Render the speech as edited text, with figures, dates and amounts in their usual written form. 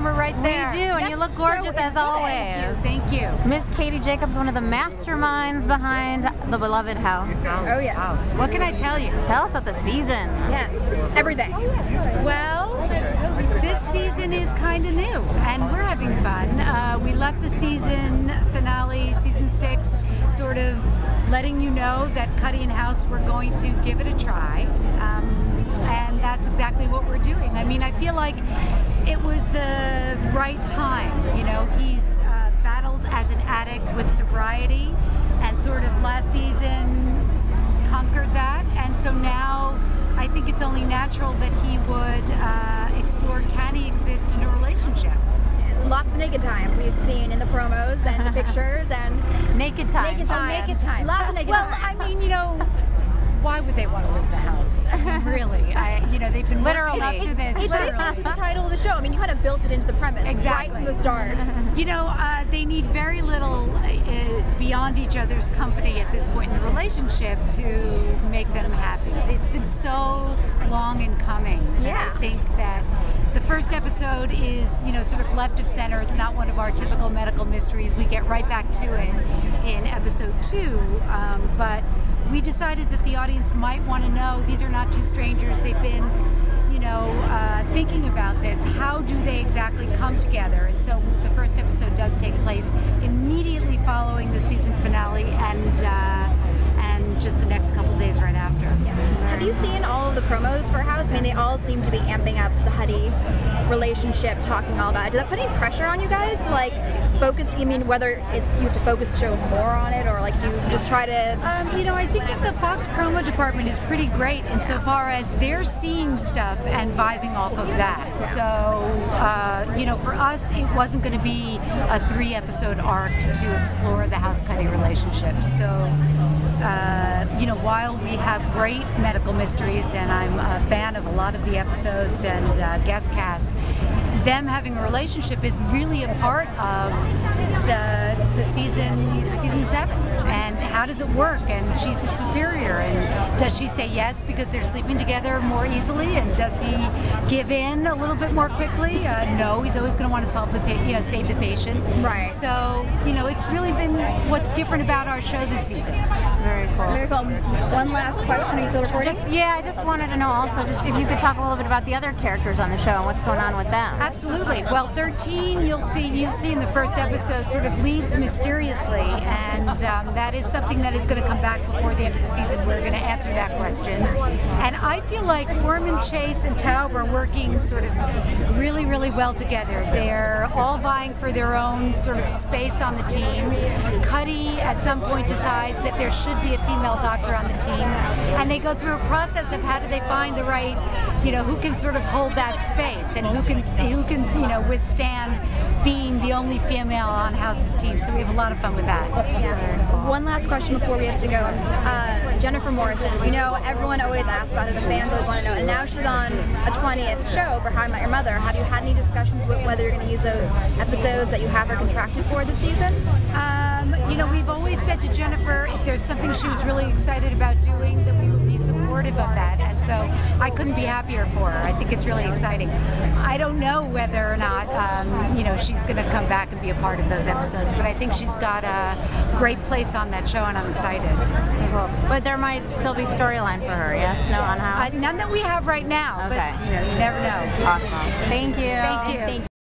armor right there. We do, and you look gorgeous as always. Thank you. Miss Katie Jacobs, one of the masterminds behind the beloved House. Oh yes. What can I tell you? Tell us about the season. Yes. Everything. Well, this season is kind of new, and we're having fun. We left the season finale, season 6, sort of letting you know that Cuddy and House were going to give it a try, and that's exactly what we're doing. I mean, I feel like it was the right time. You know, he's battled as an addict with sobriety, and sort of last season conquered that, and so now I think it's only natural that he would explore, can he exist in a relationship? Lots of naked time we've seen in the promos and the pictures and Naked time. naked time. Naked time. Lots of naked Well, time. I mean, you know, why would they want to leave the house? I mean, really, you know, they've been Literally. working up to this. It fits into the title of the show. I mean, you kind of built it into the premise right from the start. You know, they need very little beyond each other's company at this point in the relationship to make them happy. It's been so long in coming. Yeah. I think that the first episode is, you know, sort of left of center. It's not one of our typical medical mysteries. We get right back to it in episode 2, but we decided that the audience might want to know these are not two strangers. They've been, you know, thinking about this. How do they exactly come together? And so the first episode does take place immediately following the season finale, and just the next couple days right after. Have you seen all of the promos for House? I mean, they all seem to be amping up the Cuddy relationship, talking all about it. Does that put any pressure on you guys to like focus? I mean, whether it's you have to focus the show more on it, or like do you just try to? You know, I think that the Fox promo department is pretty great insofar as they're seeing stuff and vibing off of that. So, you know, for us, it wasn't going to be a 3-episode arc to explore the House-Cuddy relationship. So, you know, while we have great medical mysteries, and I'm a fan of a lot of the episodes and guest cast, them having a relationship is really a part of the season 7. And how does it work? And she's a superior, and does she say yes because they're sleeping together more easily? And does he give in a little bit more quickly? No, he's always going to want to save the patient. Right. So, you know, it's really been what's different about our show this season. Very cool. Very cool. One last question. Are you still recording? Yeah, I just wanted to know also just if you could talk a little bit about the other characters on the show and what's going on with them. Absolutely. Well, 13, you'll see in the first episode, sort of leaves mysteriously, and that is something that is going to come back before the end of the season. We're going to answer that question. And I feel like Foreman, Chase, and Taub are working sort of really, really well together. They're all vying for their own sort of space on the team. Cuddy, at some point, decides that there should be a female doctor on the team, and they go through a process of how do they find the right, you know, who can sort of hold that space, and who can you know, withstand being the only female on House's team. So we have a lot of fun with that. Yeah. One last question before we have to go. Jennifer Morrison, you know, everyone always asks about her, the fans always want to know, and now she's on a 20th show for How I Met Your Mother. Have you had any discussions with whether you're going to use those episodes that you have her contracted for this season? You know, we've always said to Jennifer, if there's something she was really excited about doing, that we would be supportive of that, and so I couldn't be happier for her. I think it's really exciting. I don't know whether or not, you know, she's going to come back and be a part of those episodes, but I think she's got a great place on that show, and I'm excited. Cool. But there might still be storyline for her, yes? No, on House? None that we have right now, Okay. but you know, you never know. Awesome. Thank you. Thank you.